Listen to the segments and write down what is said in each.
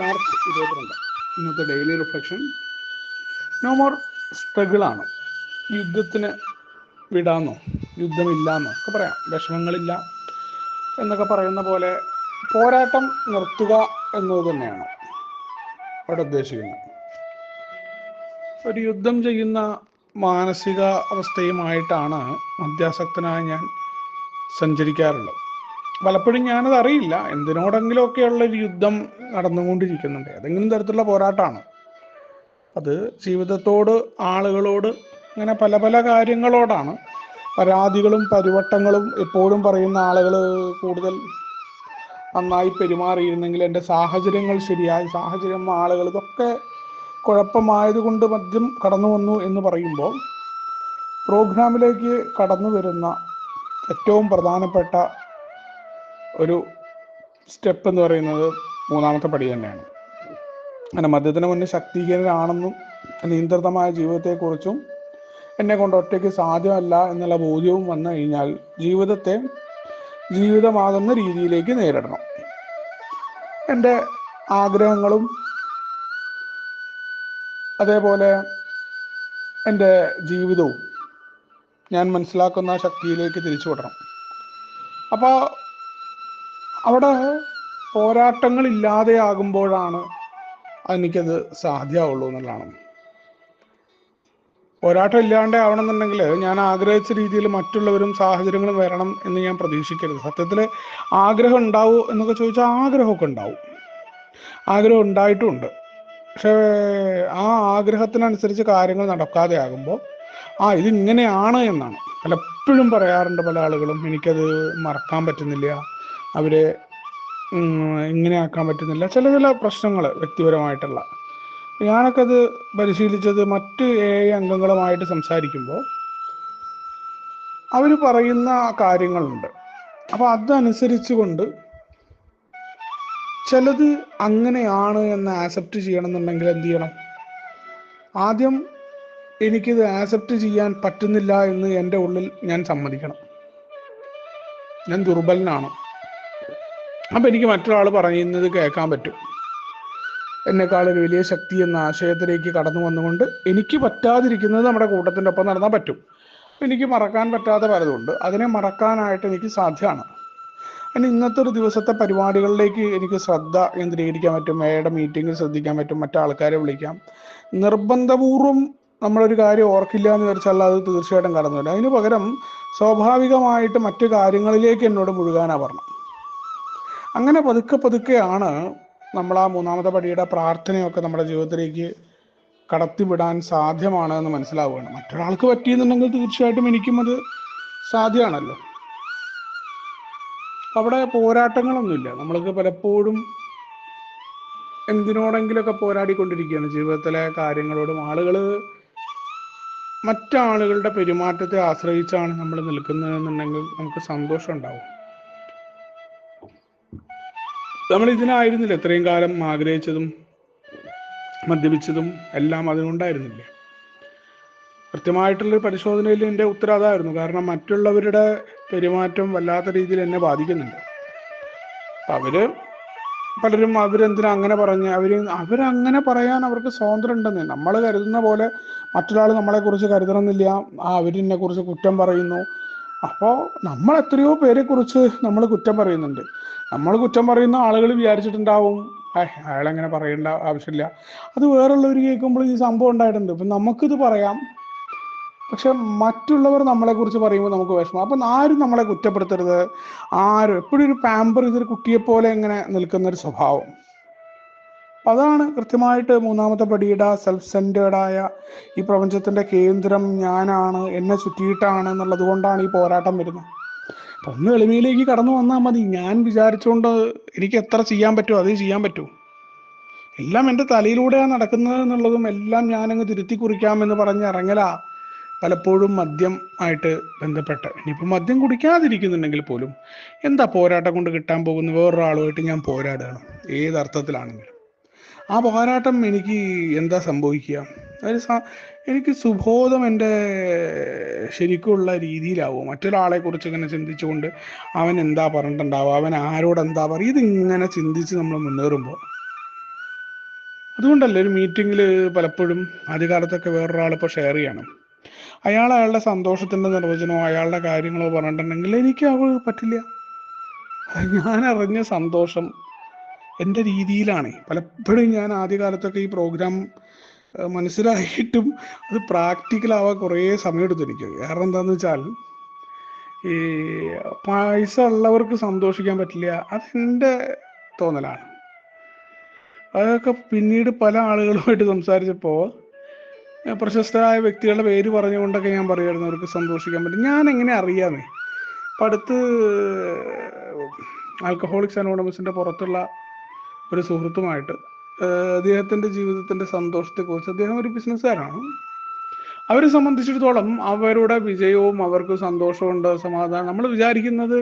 March 22 ഇന്നത്തെ daily reflection. No more സ്ട്രഗിളാണ്. യുദ്ധത്തിന് വിടാന്നോ യുദ്ധമില്ലാന്നോ ഒക്കെ പറയാം. വിഷമങ്ങളില്ല എന്നൊക്കെ പറയുന്ന പോലെ പോരാട്ടം നിർത്തുക എന്നത് തന്നെയാണ് അവിടെ ഉദ്ദേശിക്കുന്നത്. ഒരു യുദ്ധം ചെയ്യുന്ന മാനസിക അവസ്ഥയുമായിട്ടാണ് മദ്യാസക്തനായ ഞാൻ സഞ്ചരിക്കാറുള്ളത്. പലപ്പോഴും ഞാനത് അറിയില്ല. എന്തിനോടെങ്കിലുമൊക്കെയുള്ള ഒരു യുദ്ധം നടന്നുകൊണ്ടിരിക്കുന്നുണ്ട്. ഏതെങ്കിലും തരത്തിലുള്ള പോരാട്ടമാണ് അത്. ജീവിതത്തോട്, ആളുകളോട്, അങ്ങനെ പല പല കാര്യങ്ങളോടാണ്. പരാതികളും പരിവട്ടങ്ങളും എപ്പോഴും പറയുന്ന ആളുകൾ കൂടുതൽ നന്നായി പെരുമാറിയിരുന്നെങ്കിൽ, എൻ്റെ സാഹചര്യങ്ങൾ ശരിയായി, സാഹചര്യം, ആളുകൾ, ഇതൊക്കെ കുഴപ്പമായതുകൊണ്ട് മദ്യം കടന്നു വന്നു എന്ന് പറയുമ്പോൾ, പ്രോഗ്രാമിലേക്ക് കടന്നു വരുന്ന ഏറ്റവും പ്രധാനപ്പെട്ട ഒരു സ്റ്റെപ്പ് എന്ന് പറയുന്നത് മൂന്നാമത്തെ പടി തന്നെയാണ്. അങ്ങനെ മദ്യത്തിന് മുന്നേ ശക്തീകരനാണെന്നും നിയന്ത്രിതമായ ജീവിതത്തെക്കുറിച്ചും എന്നെ കൊണ്ട് ഒറ്റയ്ക്ക് സാധ്യമല്ല എന്നുള്ള ബോധ്യവും വന്നു കഴിഞ്ഞാൽ ജീവിതത്തെ ജീവിതമാകുന്ന രീതിയിലേക്ക് നേരിടണം. എൻ്റെ ആഗ്രഹങ്ങളും അതേപോലെ എൻ്റെ ജീവിതവും ഞാൻ മനസ്സിലാക്കുന്ന ശക്തിയിലേക്ക് തിരിച്ചു വിടണം. അപ്പോൾ അവിടെ പോരാട്ടങ്ങളില്ലാതെ ആകുമ്പോഴാണ് എനിക്കത് സാധ്യമാവുള്ളൂ എന്നുള്ളതാണ്. പോരാട്ടം ഇല്ലാണ്ട് ആവണമെന്നുണ്ടെങ്കിൽ ഞാൻ ആഗ്രഹിച്ച രീതിയിൽ മറ്റുള്ളവരും സാഹചര്യങ്ങളും വരണം എന്ന് ഞാൻ പ്രതീക്ഷിക്കരുത്. സത്യത്തിൽ ആഗ്രഹം ഉണ്ടാവും എന്നൊക്കെ ചോദിച്ചാൽ ആഗ്രഹമൊക്കെ ഉണ്ടാവും, ആഗ്രഹം ഉണ്ടായിട്ടുമുണ്ട്. പക്ഷേ ആ ആഗ്രഹത്തിനനുസരിച്ച് കാര്യങ്ങൾ നടക്കാതെ ആകുമ്പോൾ ഇതിങ്ങനെയാണ് എന്നാണ് പലപ്പോഴും പറയാറുണ്ട് പല ആളുകളും. എനിക്കത് മറക്കാൻ പറ്റുന്നില്ല, അവരെ ഇങ്ങനെ ആക്കാൻ പറ്റുന്നില്ല, ചില പ്രശ്നങ്ങൾ വ്യക്തിപരമായിട്ടുള്ള. ഞാനൊക്കെ അത് പരിശീലിച്ചത് മറ്റ് അംഗങ്ങളുമായിട്ട് സംസാരിക്കുമ്പോൾ അവർ പറയുന്ന കാര്യങ്ങളുണ്ട്. അപ്പോൾ അതനുസരിച്ച് കൊണ്ട് ചിലത് അങ്ങനെയാണ് എന്ന് ആക്സെപ്റ്റ് ചെയ്യണമെന്നുണ്ടെങ്കിൽ എന്ത് ചെയ്യണം? ആദ്യം എനിക്കിത് ആക്സെപ്റ്റ് ചെയ്യാൻ പറ്റുന്നില്ല എന്ന് എൻ്റെ ഉള്ളിൽ ഞാൻ സമ്മതിക്കണം. ഞാൻ ദുർബലനാണ്. അപ്പം എനിക്ക് മറ്റൊരാൾ പറയുന്നത് കേൾക്കാൻ പറ്റും. എന്നെക്കാളൊരു വലിയ ശക്തി എന്ന ആശയത്തിലേക്ക് കടന്നു വന്നുകൊണ്ട് എനിക്ക് പറ്റാതിരിക്കുന്നത് നമ്മുടെ കൂട്ടത്തിൻ്റെ ഒപ്പം നടന്നാൽ പറ്റും. എനിക്ക് മറക്കാൻ പറ്റാത്ത പലതുണ്ട്. അതിനെ മറക്കാനായിട്ട് എനിക്ക് സാധ്യമാണ്. അതിന് ഇന്നത്തെ ഒരു ദിവസത്തെ പരിപാടികളിലേക്ക് എനിക്ക് ശ്രദ്ധ കേന്ദ്രീകരിക്കാൻ പറ്റും. മേയുടെ മീറ്റിങ്ങിൽ ശ്രദ്ധിക്കാൻ പറ്റും, മറ്റാൾക്കാരെ വിളിക്കാം. നിർബന്ധപൂർവം നമ്മളൊരു കാര്യം ഓർക്കില്ല എന്ന് വിചാരിച്ചാൽ അത് തീർച്ചയായിട്ടും കടന്നു വരും. അതിന് പകരം സ്വാഭാവികമായിട്ട് മറ്റു കാര്യങ്ങളിലേക്ക് എന്നോട് മുഴുകാനാണ് പറഞ്ഞത്. അങ്ങനെ പതുക്കെ പതുക്കെയാണ് നമ്മൾ ആ മൂന്നാമത്തെ പടിയുടെ പ്രാർത്ഥനയൊക്കെ നമ്മുടെ ജീവിതത്തിലേക്ക് കടത്തിവിടാൻ സാധ്യമാണ് എന്ന് മനസ്സിലാവുകയാണ്. മറ്റൊരാൾക്ക് പറ്റിയെന്നുണ്ടെങ്കിൽ തീർച്ചയായിട്ടും എനിക്കും അത് സാധ്യമാണല്ലോ. അവിടെ പോരാട്ടങ്ങളൊന്നുമില്ല. നമ്മൾക്ക് പലപ്പോഴും എന്തിനോടെങ്കിലുമൊക്കെ പോരാടിക്കൊണ്ടിരിക്കുകയാണ് ജീവിതത്തിലെ കാര്യങ്ങളോടും. ആളുകൾ മറ്റാളുകളുടെ പെരുമാറ്റത്തെ ആശ്രയിച്ചാണ് നമ്മൾ നിൽക്കുന്നതെന്നുണ്ടെങ്കിൽ നമുക്ക് സന്തോഷം ഉണ്ടാവും. നമ്മൾ ഇതിനായിരുന്നില്ല ഇത്രയും കാലം ആഗ്രഹിച്ചതും മദ്യപിച്ചതും എല്ലാം അതിനുണ്ടായിരുന്നില്ലേ? കൃത്യമായിട്ടുള്ളൊരു പരിശോധനയിൽ എൻ്റെ ഉത്തരം അതായിരുന്നു. കാരണം മറ്റുള്ളവരുടെ പെരുമാറ്റം വല്ലാത്ത രീതിയിൽ എന്നെ ബാധിക്കുന്നുണ്ട്. പലരും അവരെന്തിനാ അങ്ങനെ പറഞ്ഞ് അവരങ്ങനെ പറയാൻ അവർക്ക് സ്വാതന്ത്ര്യം ഉണ്ടെന്ന്. നമ്മൾ കരുതുന്ന പോലെ മറ്റൊരാൾ നമ്മളെക്കുറിച്ച് കരുതണമെന്നില്ല. അവരെന്നെ കുറിച്ച് കുറ്റം പറയുന്നു. അപ്പോൾ നമ്മൾ എത്രയോ പേരെക്കുറിച്ച് നമ്മൾ കുറ്റം പറയുന്നുണ്ട്. നമ്മൾ കുറ്റം പറയുന്ന ആളുകൾ വിചാരിച്ചിട്ടുണ്ടാവും അയാളെങ്ങനെ പറയേണ്ട ആവശ്യമില്ല. അത് വേറുള്ളവർ കേൾക്കുമ്പോൾ ഈ സംഭവം ഉണ്ടായിട്ടുണ്ട്. ഇപ്പം നമുക്കിത് പറയാം, പക്ഷെ മറ്റുള്ളവർ നമ്മളെക്കുറിച്ച് പറയുമ്പോൾ നമുക്ക് വിഷമം. അപ്പം ആരും നമ്മളെ കുറ്റപ്പെടുത്തരുത്. എപ്പോഴും ഒരു പാമ്പർ ഇതൊരു കുട്ടിയെപ്പോലെ ഇങ്ങനെ നിൽക്കുന്നൊരു സ്വഭാവം. അതാണ് കൃത്യമായിട്ട് മൂന്നാമത്തെ പടിയുടെ സെൽഫ് സെൻറ്റേർഡായ ഈ പ്രപഞ്ചത്തിൻ്റെ കേന്ദ്രം ഞാനാണ്, എന്നെ ചുറ്റിയിട്ടാണ് എന്നുള്ളത് കൊണ്ടാണ് ഈ പോരാട്ടം വരുന്നത്. അപ്പം ഒന്ന് എളിമയിലേക്ക് കടന്നു വന്നാൽ മതി. ഞാൻ വിചാരിച്ചുകൊണ്ട് എനിക്ക് എത്ര ചെയ്യാൻ പറ്റുമോ അത് ചെയ്യാൻ പറ്റൂ. എല്ലാം എൻ്റെ തലയിലൂടെയാണ് നടക്കുന്നത് എന്നുള്ളതും എല്ലാം ഞാനങ്ങ് തിരുത്തി കുറിക്കാമെന്ന് പറഞ്ഞ് ഇറങ്ങലാ പലപ്പോഴും മദ്യം ആയിട്ട് ബന്ധപ്പെട്ട്. ഇനിയിപ്പോൾ മദ്യം കുടിക്കാതിരിക്കുന്നുണ്ടെങ്കിൽ പോലും എന്താ പോരാട്ടം കൊണ്ട് കിട്ടാൻ പോകുന്ന? വേറൊരാളുമായിട്ട് ഞാൻ പോരാടുകയാണ്, ഏതർത്ഥത്തിലാണെങ്കിലും. ആ പോരാട്ടം എനിക്ക് എന്താ സംഭവിക്കുക? എനിക്ക് സുബോധം എൻ്റെ ശരിക്കുള്ള രീതിയിലാവും. മറ്റൊരാളെ കുറിച്ച് ഇങ്ങനെ ചിന്തിച്ചുകൊണ്ട് അവൻ എന്താ പറഞ്ഞിട്ടുണ്ടാവുക, അവൻ ആരോട് എന്താ പറയുക, ഇതിങ്ങനെ ചിന്തിച്ച് നമ്മൾ മുന്നേറുമ്പോൾ അതുകൊണ്ടല്ലേ ഒരു മീറ്റിങ്ങിൽ പലപ്പോഴും ആദ്യകാലത്തൊക്കെ വേറൊരാൾ ഇപ്പോൾ ഷെയർ ചെയ്യണം, അയാളുടെ സന്തോഷത്തിന്റെ നിർവചനമോ അയാളുടെ കാര്യങ്ങളോ പറഞ്ഞിട്ടുണ്ടെങ്കിൽ എനിക്ക് അത് പറ്റില്ല. ഞാൻ അറിഞ്ഞ സന്തോഷം എൻ്റെ രീതിയിലാണ്. പലപ്പോഴും ഞാൻ ആദ്യകാലത്തൊക്കെ ഈ പ്രോഗ്രാം മനസ്സിലായിട്ടും അത് പ്രാക്ടിക്കലാവാൻ കുറേ സമയമെടുത്തു എനിക്ക്. കാരണം എന്താണെന്ന് വെച്ചാൽ, ഈ പൈസ ഉള്ളവർക്ക് സന്തോഷിക്കാൻ പറ്റില്ല, അതെൻ്റെ തോന്നലാണ്. അതൊക്കെ പിന്നീട് പല ആളുകളുമായിട്ട് സംസാരിച്ചപ്പോൾ പ്രശസ്തരായ വ്യക്തികളുടെ പേര് പറഞ്ഞുകൊണ്ടൊക്കെ ഞാൻ പറയുമായിരുന്നു അവർക്ക് സന്തോഷിക്കാൻ പറ്റും. ഞാൻ എങ്ങനെ അറിയാമേ, അപ്പം അടുത്ത് ആൽക്കഹോളിക്സ് അനോണമസിൻ്റെ പുറത്തുള്ള ഒരു സുഹൃത്തുമായിട്ട് അദ്ദേഹത്തിൻ്റെ ജീവിതത്തിൻ്റെ സന്തോഷത്തെക്കുറിച്ച്, അദ്ദേഹം ഒരു ബിസിനസ്സുകാരാണ്, അവരെ സംബന്ധിച്ചിടത്തോളം അവരുടെ വിജയവും അവർക്ക് സന്തോഷമുണ്ട്, സമാധാനം. നമ്മൾ വിചാരിക്കുന്നത്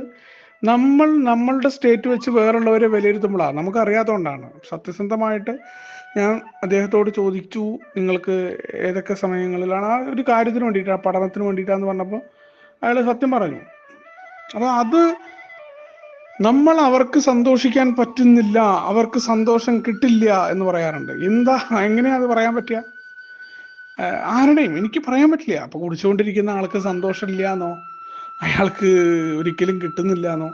നമ്മളുടെ സ്റ്റേറ്റ് വെച്ച് വേറുള്ളവരെ വിലയിരുത്തുമ്പോഴാണ്, നമുക്കറിയാത്തതുകൊണ്ടാണ്. സത്യസന്ധമായിട്ട് ഞാൻ അദ്ദേഹത്തോട് ചോദിച്ചു, നിങ്ങൾക്ക് ഏതൊക്കെ സമയങ്ങളിലാണ് ആ ഒരു കാര്യത്തിന് വേണ്ടിയിട്ടാണ്, പഠനത്തിന് വേണ്ടിയിട്ടാന്ന് പറഞ്ഞപ്പോൾ അയാൾ സത്യം പറഞ്ഞു. അപ്പോൾ അത് നമ്മൾ അവർക്ക് സന്തോഷിക്കാൻ പറ്റുന്നില്ല, അവർക്ക് സന്തോഷം കിട്ടില്ല എന്ന് പറയാറുണ്ട്. എങ്ങനെയാ അത് പറയാൻ പറ്റുക? ആരുടെയും എനിക്ക് പറയാൻ പറ്റില്ല. അപ്പോൾ കുടിച്ചുകൊണ്ടിരിക്കുന്ന ആൾക്ക് സന്തോഷമില്ല എന്നോ, അയാൾക്ക് ഒരിക്കലും കിട്ടുന്നില്ല എന്നോ,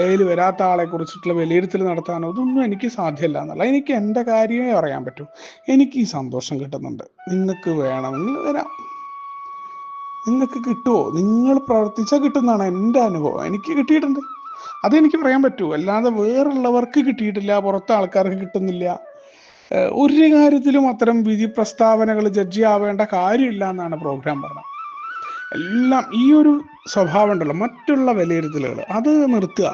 ഏതിൽ വരാത്ത ആളെ കുറിച്ചിട്ടുള്ള വിലയിരുത്തൽ നടത്താനോ ഇതൊന്നും എനിക്ക് സാധ്യമല്ല എന്നുള്ള. എനിക്ക് എൻ്റെ കാര്യമേ പറയാൻ പറ്റൂ. എനിക്ക് ഈ സന്തോഷം കിട്ടുന്നുണ്ട്, നിങ്ങൾക്ക് വേണമെങ്കിൽ വരാം. നിങ്ങൾക്ക് കിട്ടുമോ? നിങ്ങൾ പ്രവർത്തിച്ചാൽ കിട്ടുന്നതാണ് എൻ്റെ അനുഭവം. എനിക്ക് കിട്ടിയിട്ടുണ്ട്, അതെനിക്ക് പറയാൻ പറ്റൂ. അല്ലാതെ വേറുള്ളവർക്ക് കിട്ടിയിട്ടില്ല, പുറത്തെ ആൾക്കാർക്ക് കിട്ടുന്നില്ല, ഒരു കാര്യത്തിലും അത്തരം വിധി പ്രസ്താവനകൾ ജഡ്ജി ആവേണ്ട കാര്യമില്ല എന്നാണ് പ്രോഗ്രാം പറഞ്ഞത്. എല്ലാം ഈ ഒരു സ്വഭാവം ഉണ്ടല്ലോ, മറ്റുള്ള വിലയിരുത്തലുകൾ അത് നിർത്തുക.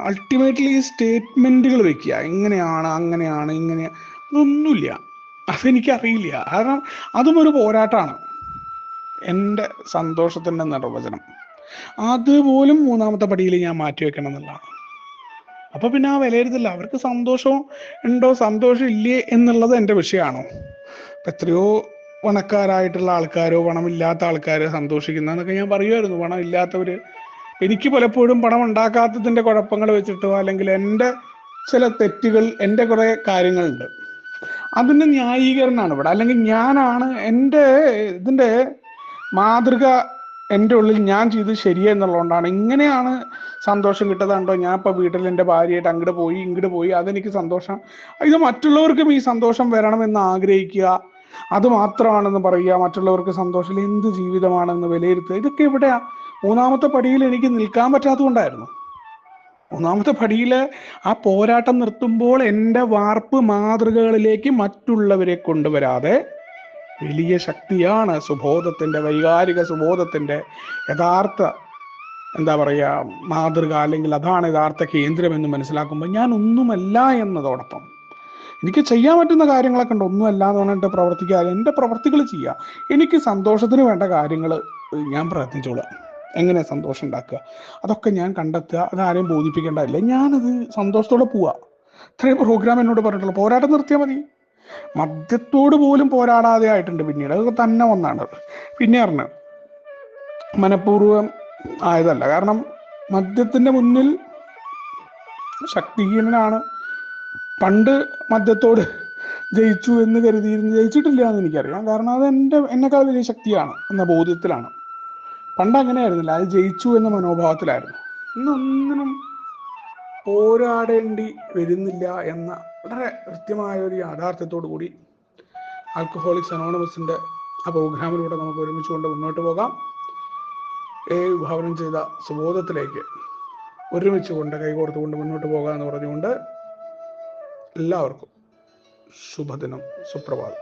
അൾട്ടിമേറ്റ്ലി സ്റ്റേറ്റ്മെൻറ്റുകൾ വെക്കുക, ഇങ്ങനെയാണ് അങ്ങനെയാണ് ഇങ്ങനെ, ഇതൊന്നുമില്ല, അതെനിക്കറിയില്ല. കാരണം അതും ഒരു പോരാട്ടമാണ്. എൻ്റെ സന്തോഷത്തിൻ്റെ നിർവചനം അതുപോലും മൂന്നാമത്തെ പടിയിൽ ഞാൻ മാറ്റിവെക്കണം എന്നുള്ളതാണ്. അപ്പോൾ പിന്നെ ആ വിലയിരുത്തില്ല, അവർക്ക് സന്തോഷം ഉണ്ടോ സന്തോഷം ഇല്ലേ എന്നുള്ളത് എൻ്റെ വിഷയമാണോ? എത്രയോ പണക്കാരായിട്ടുള്ള ആൾക്കാരോ പണമില്ലാത്ത ആൾക്കാരോ സന്തോഷിക്കുന്നതെന്നൊക്കെ ഞാൻ പറയുമായിരുന്നു. പണം ഇല്ലാത്തവർ, എനിക്ക് പലപ്പോഴും പണം ഉണ്ടാക്കാത്തതിൻ്റെ കുഴപ്പങ്ങൾ വെച്ചിട്ടോ അല്ലെങ്കിൽ എൻ്റെ ചില തെറ്റുകൾ, എൻ്റെ കുറേ കാര്യങ്ങളുണ്ട്, അതിൻ്റെ ന്യായീകരണമാണ് ഇവിടെ. അല്ലെങ്കിൽ ഞാനാണ് ഇതിൻ്റെ മാതൃക എൻ്റെ ഉള്ളിൽ ഞാൻ ചെയ്ത് ശരിയെന്നുള്ളതുകൊണ്ടാണ് ഇങ്ങനെയാണ് സന്തോഷം കിട്ടതാണ്ടോ. ഞാൻ ഇപ്പോൾ വീട്ടിൽ എൻ്റെ ഭാര്യയായിട്ട് അങ്ങോട്ട് പോയി ഇങ്ങോട്ട് പോയി, അതെനിക്ക് സന്തോഷം. ഇത് മറ്റുള്ളവർക്കും ഈ സന്തോഷം വരണമെന്ന് ആഗ്രഹിക്കുക, അത് മാത്രമാണെന്ന് പറയുക, മറ്റുള്ളവർക്ക് സന്തോഷം എന്ത് ജീവിതമാണെന്ന് വിലയിരുത്തുക, ഇതൊക്കെ എവിടെയാ? മൂന്നാമത്തെ പടിയിൽ എനിക്ക് നിൽക്കാൻ പറ്റാത്തതുകൊണ്ടായിരുന്നു. മൂന്നാമത്തെ പടിയിൽ ആ പോരാട്ടം നിർത്തുമ്പോൾ എൻ്റെ വാർപ്പ് മാതൃകകളിലേക്ക് മറ്റുള്ളവരെ കൊണ്ടുവരാതെ, വലിയ ശക്തിയാണ് സുബോധത്തിൻ്റെ, വൈകാരിക സുബോധത്തിൻ്റെ യഥാർത്ഥ മാതൃക, അല്ലെങ്കിൽ അതാണ് യഥാർത്ഥ കേന്ദ്രമെന്ന് മനസ്സിലാക്കുമ്പോൾ ഞാൻ ഒന്നുമല്ല എന്നതോടൊപ്പം എനിക്ക് ചെയ്യാൻ പറ്റുന്ന കാര്യങ്ങളൊക്കെ ഉണ്ട്. ഒന്നുമല്ല എന്ന് പറഞ്ഞിട്ട് പ്രവർത്തിക്കാതെ എൻ്റെ പ്രവർത്തികൾ ചെയ്യുക. എനിക്ക് സന്തോഷത്തിന് വേണ്ട കാര്യങ്ങൾ ഞാൻ പ്രയത്നിച്ചോളാം. എങ്ങനെ സന്തോഷം ഉണ്ടാക്കുക അതൊക്കെ ഞാൻ കണ്ടെത്തുക. അതാരെയും ബോധിപ്പിക്കേണ്ടതില്ല, ഞാനത് സന്തോഷത്തോടെ പോവുക. ഇത്രയും പ്രോഗ്രാം എന്നോട് പറഞ്ഞിട്ടുള്ളൂ. പോരാട്ടം നിർത്തിയാൽ മതി. മദ്യത്തോട് പോലും പോരാടാതെ ആയിട്ടുണ്ട് പിന്നീട്, അതൊക്കെ തന്നെ ഒന്നാണ്. പിന്നെ പറഞ്ഞ് മനഃപൂർവ്വം ആയതല്ല, കാരണം മദ്യത്തിൻ്റെ മുന്നിൽ ശക്തിഹീനനാണ്. പണ്ട് മദ്യത്തോട് ജയിച്ചു എന്ന് കരുതിയിരുന്നു, ജയിച്ചിട്ടില്ല എന്ന് എനിക്കറിയാം. കാരണം അത് എന്നെക്കാൾ വലിയ ശക്തിയാണ് എന്ന ബോധ്യത്തിലാണ്. പണ്ട് അങ്ങനെയായിരുന്നില്ല, അത് ജയിച്ചു എന്ന മനോഭാവത്തിലായിരുന്നു. ഇന്നൊന്നിനും പോരാടേണ്ടി വരുന്നില്ല എന്ന വളരെ കൃത്യമായ ഒരു യാഥാർത്ഥ്യത്തോടു കൂടി ആൽക്കഹോളിക്സ് അനോണമസിൻ്റെ ആ പ്രോഗ്രാമിലൂടെ നമുക്ക് ഒരുമിച്ചുകൊണ്ട് മുന്നോട്ട് പോകാം. വിഭാവനം ചെയ്ത സുബോധത്തിലേക്ക് ഒരുമിച്ചുകൊണ്ട് കൈകോർത്തുകൊണ്ട് മുന്നോട്ട് പോകാമെന്ന് പറഞ്ഞുകൊണ്ട് എല്ലാവർക്കും ശുഭദിനം, സുപ്രഭാതം.